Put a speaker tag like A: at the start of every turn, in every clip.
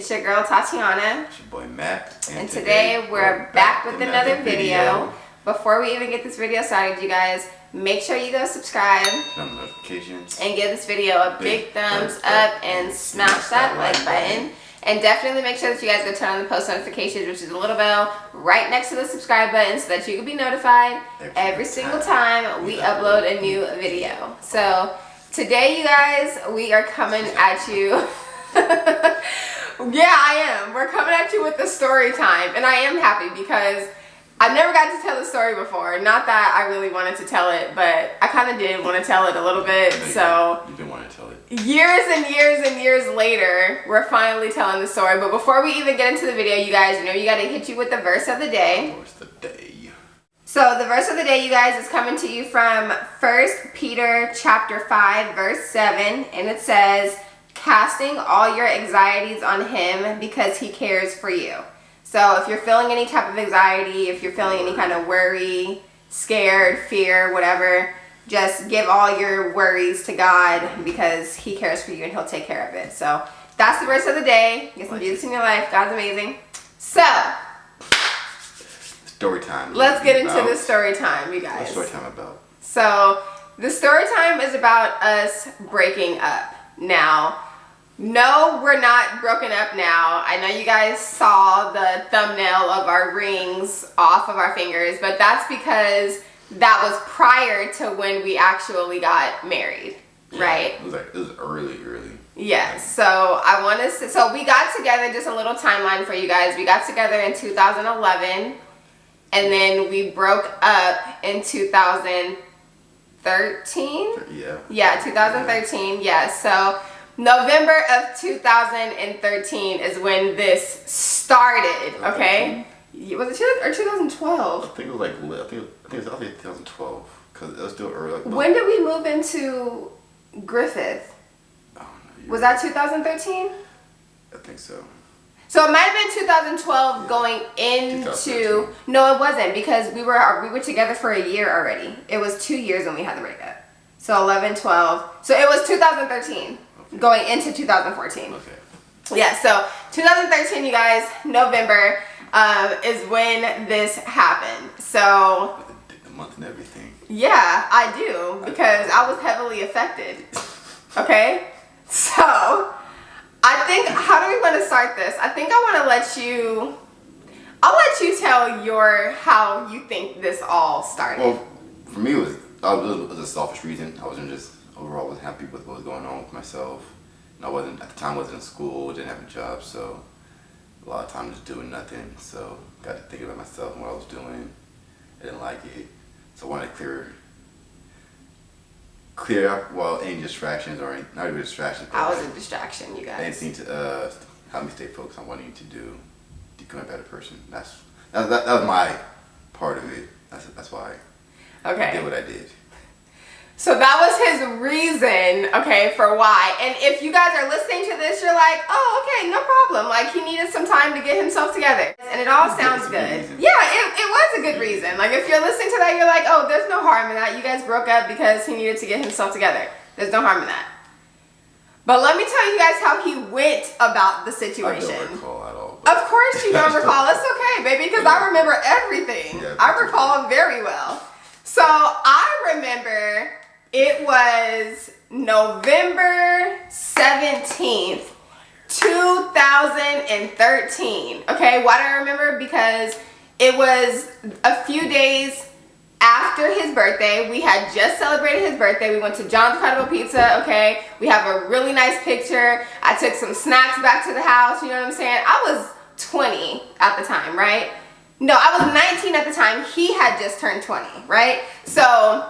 A: It's your girl Tatiana.
B: It's your boy Matt.
A: And today we're back with another video. Before we even get this video started, you guys, make sure you go subscribe.
B: Turn on notifications.
A: And give this video a big thumbs up and smash that like button. And definitely make sure that you guys go turn on the post notifications, which is a little bell right next to the subscribe button, so that you can be notified every single time we upload a new video. So today, you guys, we are coming at you. Yeah, I am. We're coming at you with the story time. And I am happy because I've never got to tell the story before. Not that I really wanted to tell it, but I kind of did want to tell it a little bit. So
B: you didn't want to tell it.
A: Years and years and years later, we're finally telling the story. But before we even get into the video, you guys, you know, you got to hit you with the verse of the day.
B: Verse of the day.
A: So the verse of the day, you guys, is coming to you from 1 Peter chapter 5, verse 7. And it says, casting all your anxieties on him because he cares for you. So if you're feeling any type of anxiety, if you're feeling any kind of worry, scared, fear, whatever, just give all your worries to God because he cares for you and he'll take care of it. So that's the verse of the day. Get some Jesus in your life. God's amazing. So
B: story time.
A: Let's get into the story time, you guys.
B: What's story time about?
A: So the story time is about us breaking up. Now, no, we're not broken up now. I know you guys saw the thumbnail of our rings off of our fingers, but that's because that was prior to when we actually got married, right?
B: It was early.
A: Yes. So I want to. So we got together. Just a little timeline for you guys. We got together in 2011, and then we broke up in 2013. Yeah, 2013. Yes. So November of 2013 is when this started, okay? Was it or 2012?
B: I think it was like, I think it was 2012, because it was still early. Like,
A: when did we move into Griffith? Was that 2013?
B: I think so.
A: So it might have been 2012 going into, no it wasn't, because we were together for a year already. It was 2 years when we had the breakup. So 11, 12, so it was 2013. Going into 2014.
B: Okay.
A: Yeah, so 2013, you guys, November is when this happened. So
B: the month and everything.
A: Yeah, I do, because I was heavily affected. Okay? So I think, how do we want to start this? I think I want to I'll let you tell how you think this all started.
B: Well, for me, it was a selfish reason. I wasn't happy with what was going on with myself. And at the time wasn't in school, didn't have a job, so a lot of time just doing nothing. So got to thinking about myself and what I was doing. I didn't like it. So I wanted to clear up, any distractions, or not even distractions.
A: I was a distraction, you guys.
B: Anything to help me stay focused on what I need to do to become a better person. That was my part of it. That's why I did what I did.
A: So that was his reason, okay, for why. And if you guys are listening to this, you're like, oh, okay, no problem. Like, he needed some time to get himself together. And it all sounds good. Yeah, it was a good reason. Like, if you're listening to that, you're like, oh, there's no harm in that. You guys broke up because he needed to get himself together. There's no harm in that. But let me tell you guys how he went about the situation.
B: I don't recall at all.
A: Of course you don't recall. It's okay, baby, because I remember everything. Yeah, I recall very well. So I remember it was November 17th, 2013. Okay, why do I remember? Because it was a few days after his birthday. We had just celebrated his birthday. We went to John's Credible Pizza, okay? We have a really nice picture. I took some snacks back to the house, you know what I'm saying? I was 20 at the time, right? No, I was 19 at the time. He had just turned 20, right? So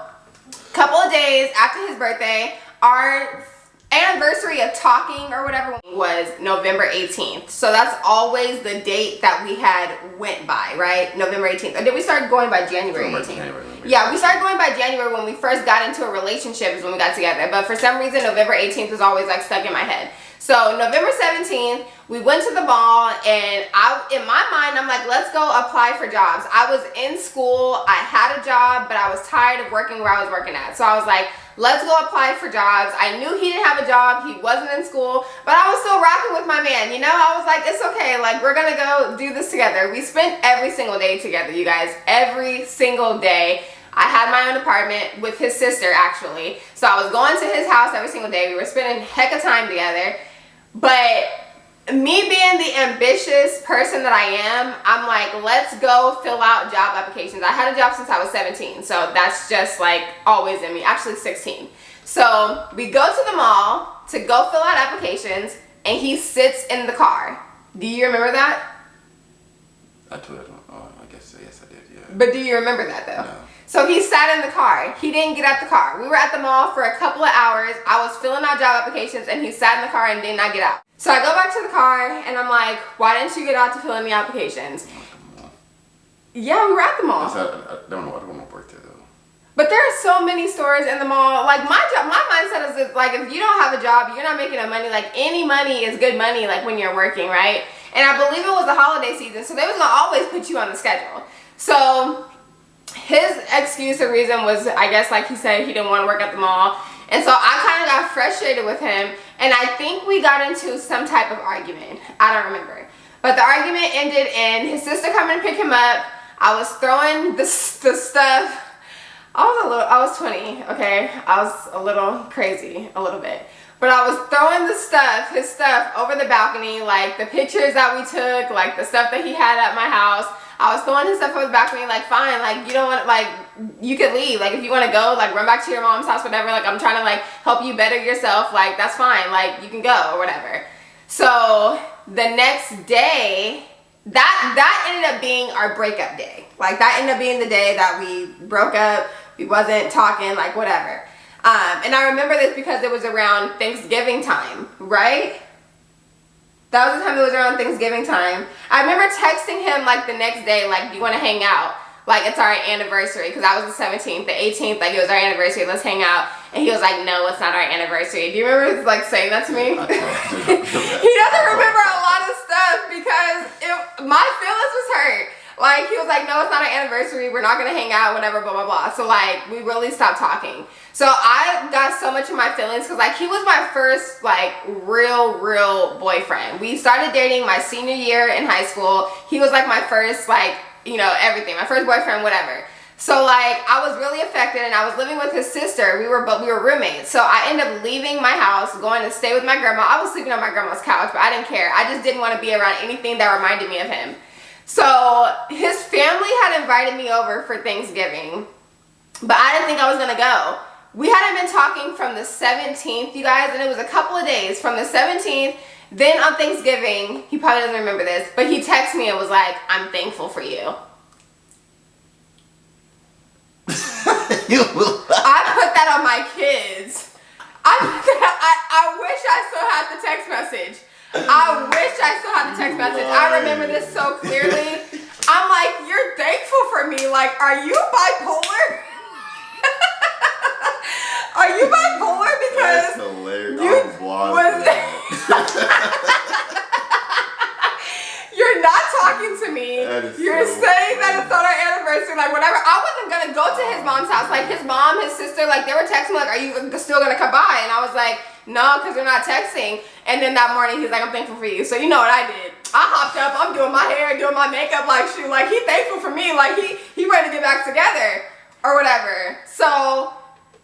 A: couple of days after his birthday, our anniversary of talking or whatever was November 18th. So that's always the date that we had went by, right? November 18th. Or did we start going by January 18th? Yeah, we started going by January when we first got into a relationship is when we got together. But for some reason, November 18th was always like stuck in my head. So November 17th, we went to the mall, and in my mind, I'm like, let's go apply for jobs. I was in school, I had a job, but I was tired of working where I was working at. So I was like, let's go apply for jobs. I knew he didn't have a job, he wasn't in school, but I was still rocking with my man, you know? I was like, it's okay, like, we're gonna go do this together. We spent every single day together, you guys, every single day. I had my own apartment with his sister, actually. So I was going to his house every single day. We were spending heck of time together. But me being the ambitious person that I am, I'm like, let's go fill out job applications. I had a job since I was 17, so that's just like always in me. Actually 16. So we go to the mall to go fill out applications, and he sits in the car. Do you remember that?
B: I told you, I guess so. Yes, I did, yeah.
A: But do you remember that though?
B: No.
A: So he sat in the car. He didn't get out the car. We were at the mall for a couple of hours. I was filling out job applications, and he sat in the car and did not get out. So I go back to the car, and I'm like, why didn't you get out to fill in the applications? Yeah, we were at the mall.
B: I don't know what my birthday though.
A: But there are so many stores in the mall. Like my mindset is like, if you don't have a job, you're not making no money. Like any money is good money, like when you're working, right? And I believe it was the holiday season, so they was gonna always put you on the schedule. So his excuse or reason was, I guess, like he said, he didn't want to work at the mall. And so I kind of got frustrated with him, and I think we got into some type of argument. I don't remember. But the argument ended in his sister coming to pick him up. I was throwing the stuff. I was 20, okay? I was a little crazy, a little bit. But I was throwing his stuff over the balcony, like the pictures that we took, like the stuff that he had at my house. I was throwing his stuff over the balcony, like, fine, like, you don't want, like, you could leave. Like, if you want to go, like, run back to your mom's house, whatever. Like, I'm trying to, like, help you better yourself. Like, that's fine. Like, you can go or whatever. So, the next day, that ended up being our breakup day. Like, that ended up being the day that we broke up. We wasn't talking, like, whatever. And I remember this because it was around Thanksgiving time, right? That was the time it was around Thanksgiving time. I remember texting him like the next day, like, do you want to hang out? Like, it's our anniversary, because I was the 17th, the 18th, like, it was our anniversary, let's hang out. And he was like, no, it's not our anniversary. Do you remember, like, saying that to me? He doesn't remember a lot of stuff because my feelings was hurt. Like, he was like, no, it's not our anniversary, we're not going to hang out, whatever, blah, blah, blah. So, like, we really stopped talking. So, I got so much of my feelings because, like, he was my first, like, real boyfriend. We started dating my senior year in high school. He was, like, my first, like, you know, everything. My first boyfriend, whatever. So, like, I was really affected, and I was living with his sister. We were roommates. So, I ended up leaving my house, going to stay with my grandma. I was sleeping on my grandma's couch, but I didn't care. I just didn't want to be around anything that reminded me of him. So, his family had invited me over for Thanksgiving, but I didn't think I was going to go. We hadn't been talking from the 17th, you guys, and it was a couple of days from the 17th. Then on Thanksgiving, he probably doesn't remember this, but he texted me and was like, I'm thankful for you. I put that on my kids. I wish I still had the text message. I wish I still had the text message. I remember this so clearly. I'm like, you're thankful for me. Like, are you bipolar? Are you bipolar? Because
B: that's hilarious.
A: You you're not talking to me. You're
B: so
A: saying that
B: funny.
A: it's not our anniversary, like whatever. I wasn't gonna go to his mom's house. Like his mom, his sister, like they were texting me like, are you still gonna come by? And I was like, no, because we're not texting. And then that morning he's like, I'm thankful for you. So you know what I did? I hopped up, I'm doing my hair, doing my makeup, like shoot, like he thankful for me, like he ready to get back together or whatever. So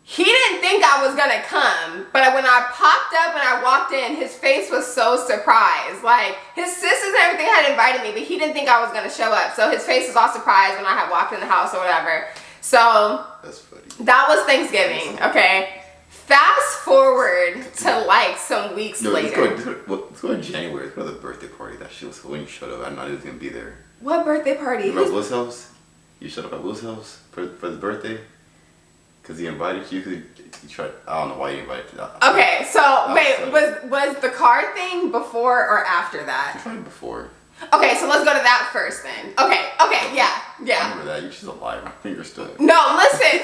A: he didn't think I was gonna come, but when I popped up and I walked in, his face was so surprised. Like, his sisters and everything had invited me, but he didn't think I was gonna show up. So his face was all surprised when I had walked in the house or whatever. So,
B: that's funny. That
A: was Thanksgiving, okay? Fast forward to like some weeks later.
B: Let's go in January. Let's go to the birthday party. That shit was when you showed up. I didn't know he was gonna be there.
A: What birthday party?
B: You remember Will's house? You showed up at Will's house for the birthday? Because he invited you. He tried. I don't know why he invited you.
A: Okay, so wait, was the car thing before or after that?
B: Probably before.
A: Okay, so let's go to that first then. Okay, yeah.
B: I remember that. You're just a liar. My finger's stuck.
A: No, listen.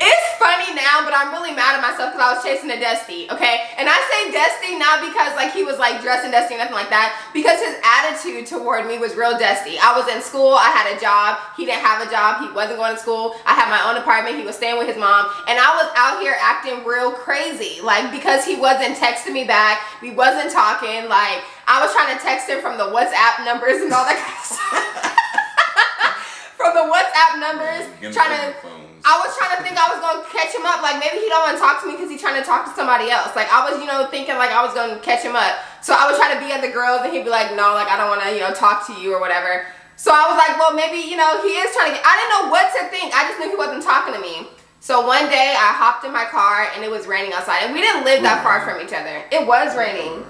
A: It's funny now, but I'm really mad at myself because I was chasing a Dusty, okay? And I say Dusty not because like he was like dressing Dusty or nothing like that, because his attitude toward me was real Dusty. I was in school, I had a job, he didn't have a job, he wasn't going to school, I had my own apartment, he was staying with his mom, and I was out here acting real crazy, like because he wasn't texting me back, we wasn't talking, like I was trying to text him from the WhatsApp numbers and all that kind of stuff. From the WhatsApp numbers, I was trying to think I was going to catch him up. Like, maybe he don't want to talk to me because he's trying to talk to somebody else. Like, I was, thinking like I was going to catch him up. So I would try to be at the girls and he'd be like, no, like, I don't want to, talk to you or whatever. So I was like, well, maybe, he is trying to I didn't know what to think. I just knew he wasn't talking to me. So one day I hopped in my car and it was raining outside. And we didn't live that far from each other. It was raining.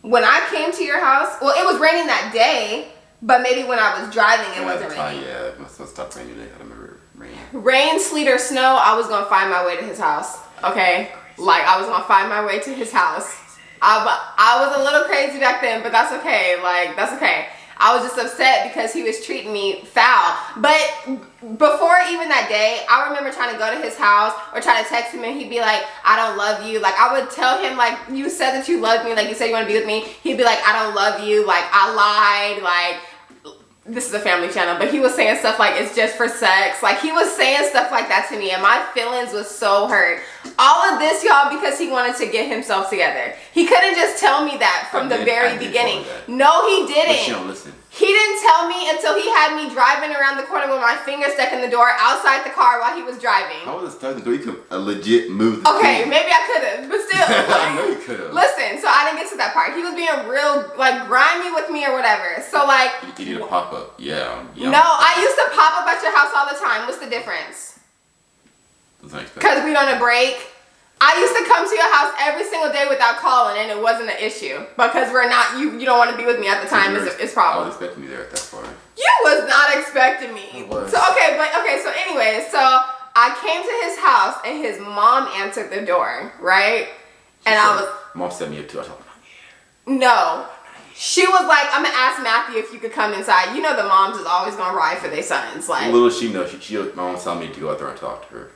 A: When I came to your house, well, it was raining that day. But maybe when I was driving, it wasn't raining.
B: Yeah, it must have stopped raining. I remember rain.
A: Rain, sleet, or snow, I was going to find my way to his house. Okay? Like, I was going to find my way to his house. I was a little crazy back then, but that's okay. Like, that's okay. I was just upset because he was treating me foul. But before even that day, I remember trying to go to his house or try to text him and he'd be like, I don't love you. Like, I would tell him, like, you said that you loved me. Like, you said you want to be with me. He'd be like, I don't love you. Like, I lied. Like, this is a family channel, but he was saying stuff like it's just for sex. Like, he was saying stuff like that to me and my feelings was so hurt. All of this, y'all, because he wanted to get himself together. He couldn't just tell me that from the very beginning. No, he didn't.
B: But you don't listen.
A: He didn't tell me until he had me driving around the corner with my finger stuck in the door outside the car while he was driving.
B: How was it stuck in the door? You could legit move the
A: Okay, maybe I could have, but still.
B: I know you could have.
A: Listen, so I didn't get to that part. He was being real, like, grimy with me or whatever. So, like.
B: You need a pop-up. Yeah.
A: No, I used to pop up at your house all the time. What's the difference? Because we on a break. I used to come to your house every single day without calling, and it wasn't an issue because we're not. You don't want to be with me at the time. It's problem.
B: I was expecting you there at that point.
A: You was not expecting me. So okay. So anyway, so I came to his house and his mom answered the door, right?
B: Mom set me up too. I thought,
A: no. She was like, I'm gonna ask Matthew if you could come inside. You know the moms is always gonna ride for their sons. Like,
B: little she knows, my mom told me to go out there and talk to her.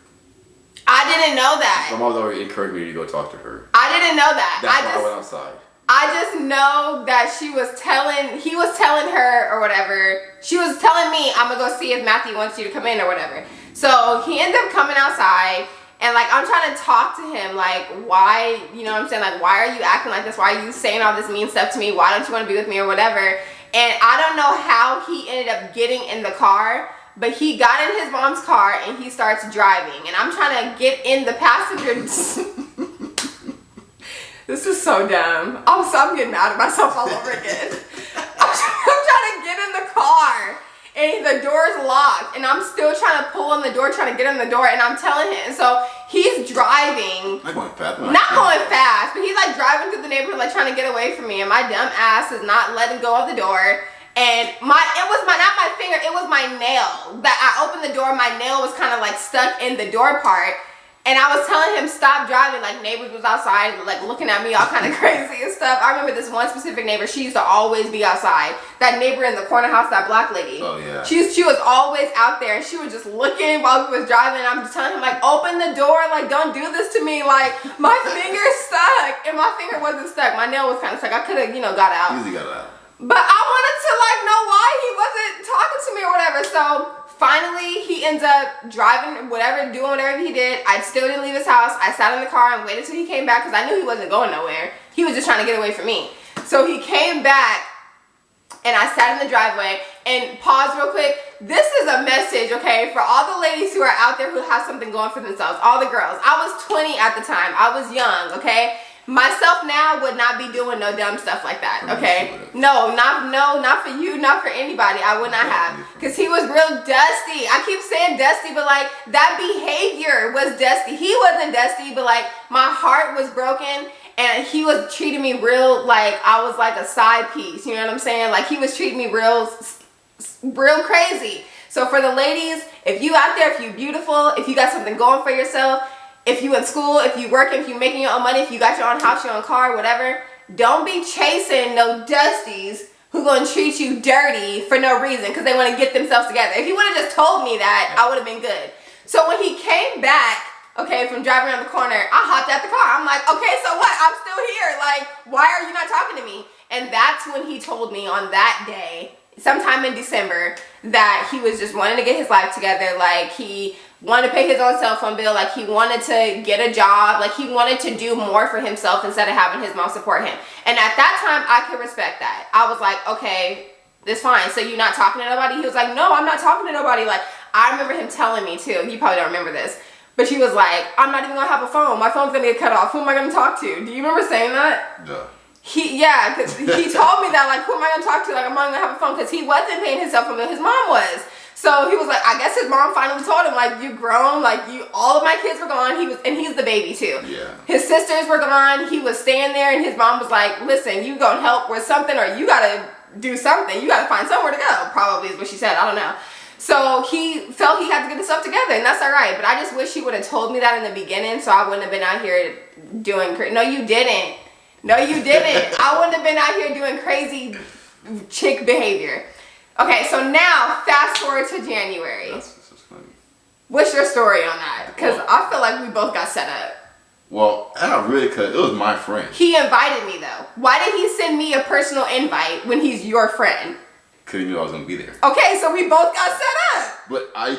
A: I didn't know that.
B: My mom already encouraged me to go talk to her.
A: I didn't know that.
B: That's why I went outside.
A: I just know that he was telling her or whatever. She was telling me, I'm gonna go see if Matthew wants you to come in or whatever. So he ended up coming outside. And, like, I'm trying to talk to him, like, why, you know what I'm saying? Like, why are you acting like this? Why are you saying all this mean stuff to me? Why don't you want to be with me or whatever? And I don't know how he ended up getting in the car, but he got in his mom's car and he starts driving. And I'm trying to get in the passenger. This is so dumb. I'm getting mad at myself all over again. I'm trying to get in the car. And the door's locked, and I'm still trying to pull on the door, trying to get in the door, and I'm telling him. So he's driving.
B: Not going fast.
A: Not going fast, but he's like driving through the neighborhood, like trying to get away from me, and my dumb ass is not letting go of the door. And it was not my finger, it was my nail. That I opened the door, my nail was kind of like stuck in the door part. And I was telling him stop driving, like neighbors was outside, like looking at me all kind of crazy and stuff. I remember this one specific neighbor, she used to always be outside. That neighbor in the corner house, that black lady.
B: Oh yeah.
A: She was always out there and she was just looking while we was driving. I'm just telling him like, open the door, like don't do this to me. Like my finger's stuck. And my finger wasn't stuck. My nail was kind of stuck. I could have, got out.
B: Easily got out.
A: But I wanted to like know why he wasn't talking to me or whatever. So finally, he ends up driving, doing whatever he did. I still didn't leave his house. I sat in the car and waited till he came back because I knew he wasn't going nowhere. He was just trying to get away from me. So he came back and I sat in the driveway. And pause real quick. This is a message, okay, for all the ladies who are out there who have something going for themselves. All the girls. I was 20 at the time. I was young, okay? Myself now would not be doing no dumb stuff like that, okay? No, not for you, not for anybody. I would not have. Because he was real dusty. I keep saying dusty, but like that behavior was dusty. He wasn't dusty, but like my heart was broken and he was treating me real like I was like a side piece. You know what I'm saying? Like he was treating me real crazy. So for the ladies, if you out there, if you beautiful, if you got something going for yourself, if you in school, if you working, if you making your own money, if you got your own house, your own car, whatever, don't be chasing no dusties who gonna treat you dirty for no reason because they want to get themselves together. If he would have just told me that, I would have been good. So when he came back, okay, from driving around the corner. I hopped out the car. I'm like, okay, so what? I'm still here. Like, why are you not talking to me? And that's when he told me on that day, sometime in December, that he was just wanting to get his life together. Like, he wanted to pay his own cell phone bill. Like, he wanted to get a job. Like, he wanted to do more for himself instead of having his mom support him. And at that time, I could respect that. I was like, okay, it's fine. So you're not talking to nobody? He was like, no, I'm not talking to nobody. Like, I remember him telling me too. You probably don't remember this. But she was like, I'm not even gonna have a phone. My phone's gonna get cut off. Who am I gonna talk to? Do you remember saying that?
B: Yeah.
A: Yeah, because he told me that, like, who am I gonna talk to? Like, I'm not gonna have a phone, because he wasn't paying his cell phone bill. His mom was. So he was like, I guess his mom finally told him, like, you grown, like, all of my kids were gone. And he's the baby too.
B: Yeah. His
A: sisters were gone. He was staying there, and his mom was like, listen, you gonna help with something, or you gotta do something. You gotta find somewhere to go. Probably is what she said. I don't know. So he felt he had to get himself together, and that's all right. But I just wish he would have told me that in the beginning, so I wouldn't have been out here doing. No, you didn't. No, you didn't. I wouldn't have been out here doing crazy chick behavior. Okay, so now fast forward to January.
B: That's funny.
A: What's your story on that? Because I feel like we both got set up.
B: Well, not really, because it was my friend.
A: He invited me though. Why did he send me a personal invite when he's your friend?
B: Because he knew I was going to be there.
A: Okay, so we both got set up.
B: But I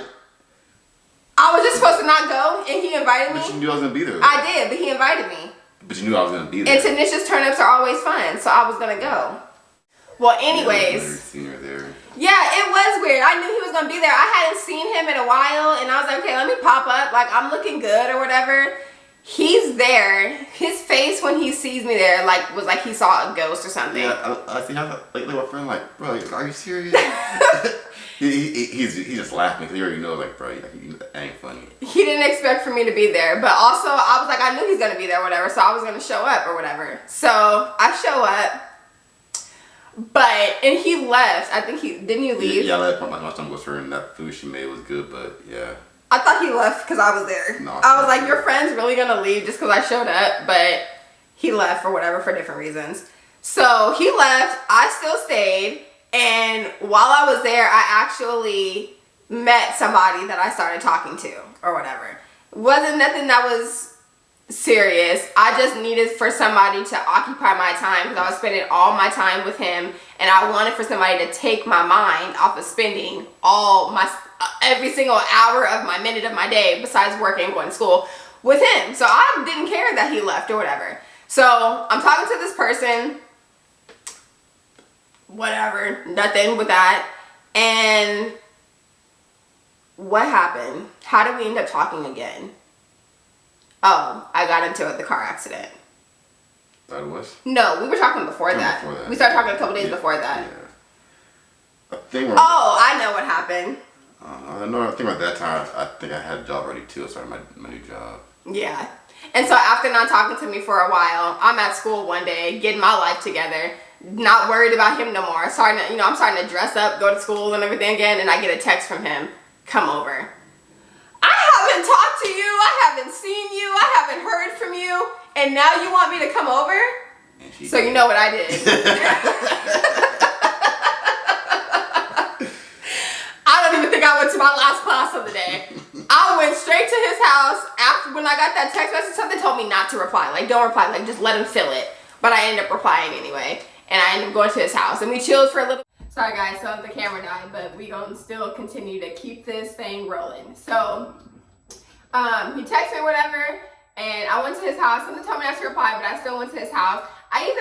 A: was just supposed to not go, and he invited me?
B: But you knew I was going to be there.
A: I did, but he invited me.
B: But you knew I was going to be there.
A: And Tanisha's turnips are always fun, so I was going to go. Well, anyways. Yeah, it was weird. I knew he was going to be there. I hadn't seen him in a while, and I was like, okay, let me pop up. Like, I'm looking good or whatever. He's there. His face when he sees me there, like, was like he saw a ghost or something.
B: Yeah, I see how, like my friend, like, bro, are you serious? he just laughed because he already knows, like, bro, that ain't funny. He
A: didn't expect for me to be there, but also I was like, I knew he's gonna be there, or whatever, so I was gonna show up or whatever. So I show up, and he left. I think didn't you leave?
B: Yeah, I left. My stomach was hurting. That food she made was good, but yeah.
A: I thought he left because I was there. No, I was like, your friend's really gonna leave just because I showed up, but he left for whatever, for different reasons. So he left, I still stayed, and while I was there, I actually met somebody that I started talking to or whatever. It wasn't nothing that was serious. I just needed for somebody to occupy my time because I was spending all my time with him, and I wanted for somebody to take my mind off of spending every single hour of my minute of my day besides working and going to school with him. So I didn't care that he left or whatever. So I'm talking to this person, whatever, nothing with that. And what happened? How did we end up talking again? Oh, I got into the car accident.
B: That was?
A: No, we were talking before that. We started talking a couple days before that.
B: Yeah.
A: I know what happened.
B: I think about that time, I think I had a job already too. I started my new job.
A: Yeah. And so after not talking to me for a while, I'm at school one day, getting my life together, not worried about him no more. I'm starting to dress up, go to school and everything again, and I get a text from him, come over. I haven't talked to you, I haven't seen you, I haven't heard from you, and now you want me to come over? So you know what I did. I don't even think I went to my last class of the day. I went straight to his house. When I got that text message, something told me not to reply. Like, don't reply. Like, just let him feel it. But I ended up replying anyway. And I ended up going to his house. And we chilled for a little. Sorry, guys. So the camera died. But we gonna still continue to keep this thing rolling. So, he texted me or whatever. And I went to his house. Something told me not to reply. But I still went to his house. I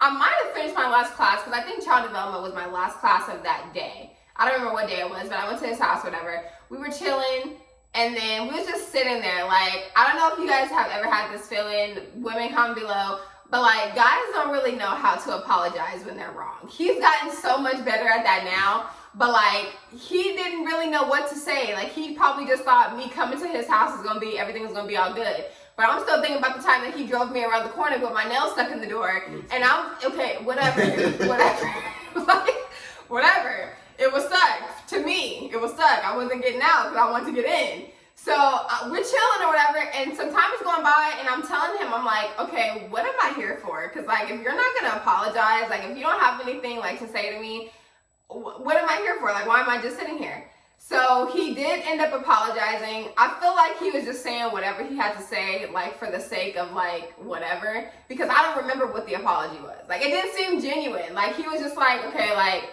A: might have finished my last class. Because I think child development was my last class of that day. I don't remember what day it was, but I went to his house, whatever. We were chilling, and then we was just sitting there. Like, I don't know if you guys have ever had this feeling, women comment below, but like, guys don't really know how to apologize when they're wrong. He's gotten so much better at that now, but like, he didn't really know what to say. Like, he probably just thought me coming to his house everything was gonna be all good. But I'm still thinking about the time that he drove me around the corner with my nails stuck in the door, and okay, whatever, like, whatever. It was stuck. To me, it was stuck. I wasn't getting out because I wanted to get in. So we're chilling or whatever, and some time is going by, and I'm telling him, I'm like, okay, what am I here for? Because like, if you're not gonna apologize, like if you don't have anything like to say to me, what am I here for? Like, why am I just sitting here? So he did end up apologizing. I feel like he was just saying whatever he had to say, like for the sake of like whatever, because I don't remember what the apology was. Like it didn't seem genuine. Like he was just like, okay, like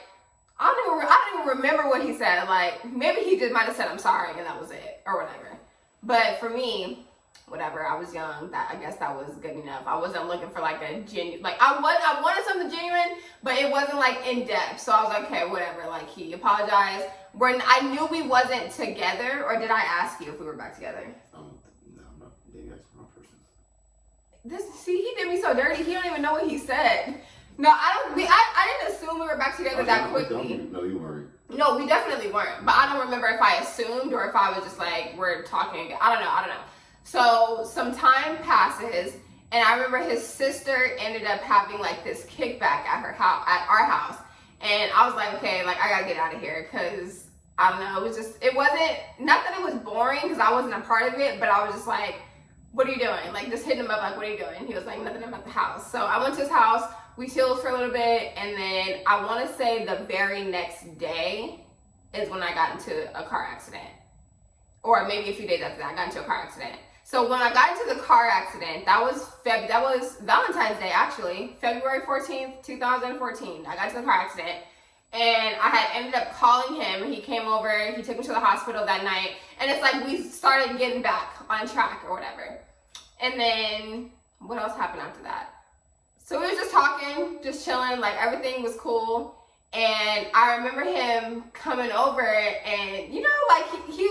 A: I don't even remember what he said. Like maybe he just might have said I'm sorry and that was it or whatever. But for me, whatever, I was young. I guess that was good enough. I wasn't looking for like a genuine, like I wanted something genuine, but it wasn't like in depth. So I was like, okay, whatever. Like he apologized. When I knew we wasn't together, or did I ask you if we were back together?
B: No, maybe that's the wrong person.
A: See, he did me so dirty. He don't even know what he said. No, I didn't assume we were back together that quickly.
B: No, you weren't.
A: No, we definitely weren't. But I don't remember if I assumed or if I was just like, we're talking again. I don't know. So some time passes, and I remember his sister ended up having like this kickback at her house, at our house. And I was like, okay, like I gotta get out of here because I don't know. It wasn't, not that it was boring because I wasn't a part of it, but I was just like, what are you doing? Like just hitting him up like, what are you doing? He was like, nothing about the house. So I went to his house, we chilled for a little bit, and then I want to say the very next day is when I got into a car accident. Or maybe a few days after that, I got into a car accident. So when I got into the car accident, that was Valentine's Day actually, February 14th, 2014. I got into the car accident and I had ended up calling him. He came over, he took me to the hospital that night, and it's like we started getting back on track or whatever. And then what else happened after that? So we were just talking, just chilling, like everything was cool. And I remember him coming over and, you know, like he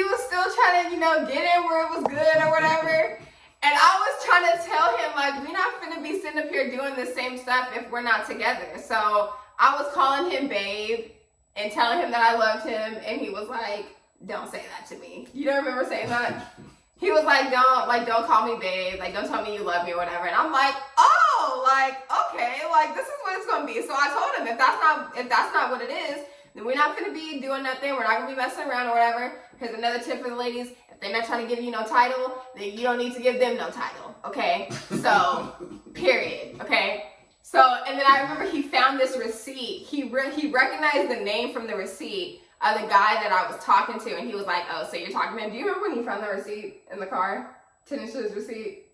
A: was still trying to, you know, get in where it was good or whatever. And I was trying to tell him, like, we're not finna be sitting up here doing the same stuff if we're not together. So I was calling him babe and telling him that I loved him. And he was like, don't say that to me. You don't remember saying that? He was like, don't call me babe. Like, don't tell me you love me or whatever. And I'm like, oh, like, okay, like, this is what it's gonna be. So I told him, if that's not what it is, then we're not gonna be doing nothing. We're not gonna be messing around or whatever. Here's another tip for the ladies. If they're not trying to give you no title, then you don't need to give them no title, okay? So, period, okay? So, and then I remember he found this receipt. He recognized the name from the receipt of the guy that I was talking to, and he was like, oh, so you're talking to him. Do you remember when he found the receipt in the car? Tanisha's receipt?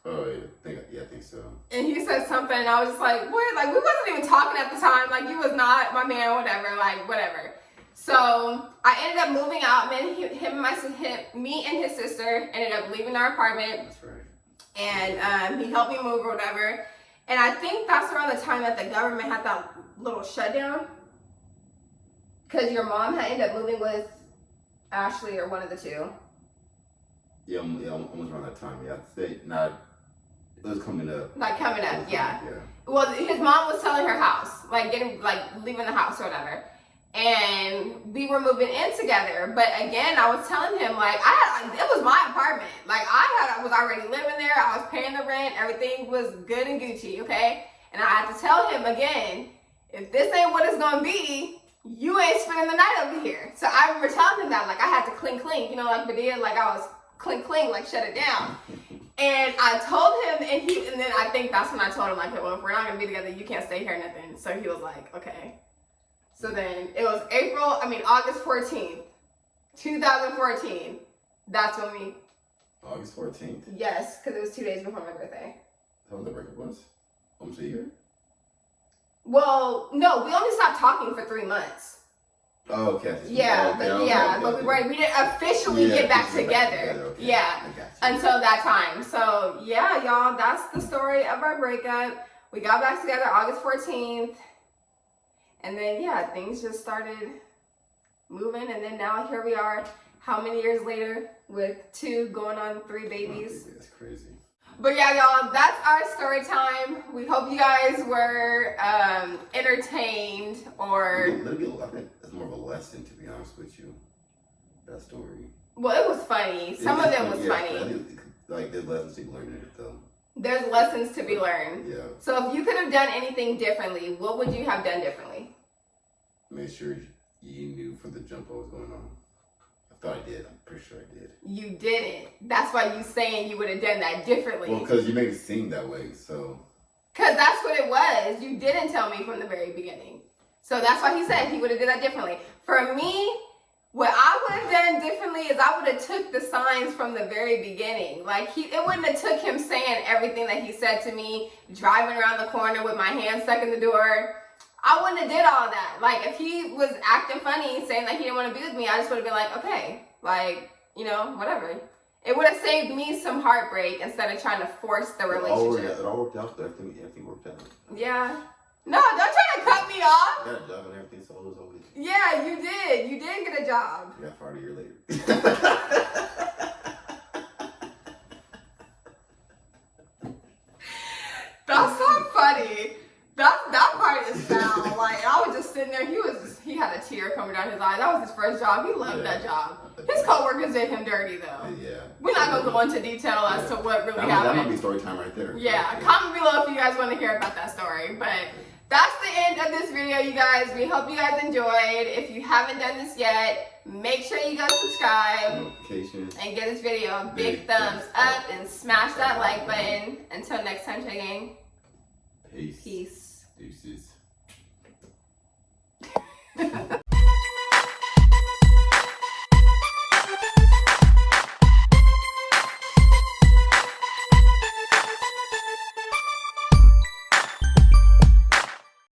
B: Oh, yeah, I think so.
A: And he said something, and I was just like, what? Like, we wasn't even talking at the time. Like, you was not my man, whatever, like, whatever. So I ended up moving out. Me and his sister ended up leaving our apartment.
B: That's right.
A: And he helped me move or whatever. And I think that's around the time that the government had that little shutdown. Because your mom had ended up moving with Ashley or one of the two.
B: Yeah, almost around that time. Yeah, I'd say not. It was coming up.
A: Like coming up, yeah. Well, his mom was selling her house, like leaving the house or whatever. And we were moving in together. But again, I was telling him, like, it was my apartment. Like, I was already living there. I was paying the rent. Everything was good and Gucci, okay? And I had to tell him again, if this ain't what it's gonna be, you ain't spending the night over here. So I remember telling him that, like, I had to clink, you know, like Medea, like I was clink, like shut it down. And I told him, and then I think that's when I told him, like, well, if we're not gonna be together, you can't stay here or nothing. So he was like, okay. So then it was August 14th, 2014. That's when we.
B: August 14th?
A: Yes, because it was 2 days before my birthday.
B: How was the breakup was? Almost a year?
A: Well, no, we only stopped talking for 3 months.
B: Oh, okay.
A: Yeah, but we didn't officially get back together.
B: Okay.
A: Yeah, until that time. So yeah, y'all, that's the story of our breakup. We got back together August 14th. And then, yeah, things just started moving. And then now here we are, how many years later, with 2 going on 3 babies.
B: That's crazy.
A: But yeah, y'all, that's our story time. We hope you guys were entertained or...
B: I think it's more of a lesson, to be honest with you, that story.
A: Well, it was funny. Some of them was funny.
B: Like, there's lessons to be learned in it, though.
A: There's lessons to be learned.
B: Yeah.
A: So if you could have done anything differently, what would you have done differently?
B: Make sure you knew from the jump what was going on. I thought I did. I'm pretty sure I did.
A: You didn't. That's why you saying you would have done that differently.
B: Well, because you make it seem that way, so.
A: Because that's what it was. You didn't tell me from the very beginning. So that's why he said he would have did that differently. For me, what I would have done differently is I would have took the signs from the very beginning. Like it wouldn't have took him saying everything that he said to me, driving around the corner with my hand stuck in the door. I wouldn't have did all that. Like if he was acting funny, saying that he didn't want to be with me, I just would have been like, okay, like, you know, whatever. It would have saved me some heartbreak instead of trying to force the relationship.
B: It all worked out. Everything worked out.
A: Yeah. No, don't try to cut me off.
B: I got a job and everything, so it was always.
A: Yeah, you did. You did get a job.
B: I got fired a year later.
A: That's so funny. That part is foul. Like I was just sitting there. He had a tear coming down his eye. That was his first job. He loved that job. His coworkers did him dirty though.
B: Yeah.
A: We're not gonna go into detail as to what really happened.
B: That might be story time right there.
A: Yeah. Comment below if you guys want to hear about that story. But that's the end of this video, you guys. We hope you guys enjoyed. If you haven't done this yet, make sure you go subscribe and give this video a big thumbs up and smash that like button. Until next time, Trejo gang.
B: Peace.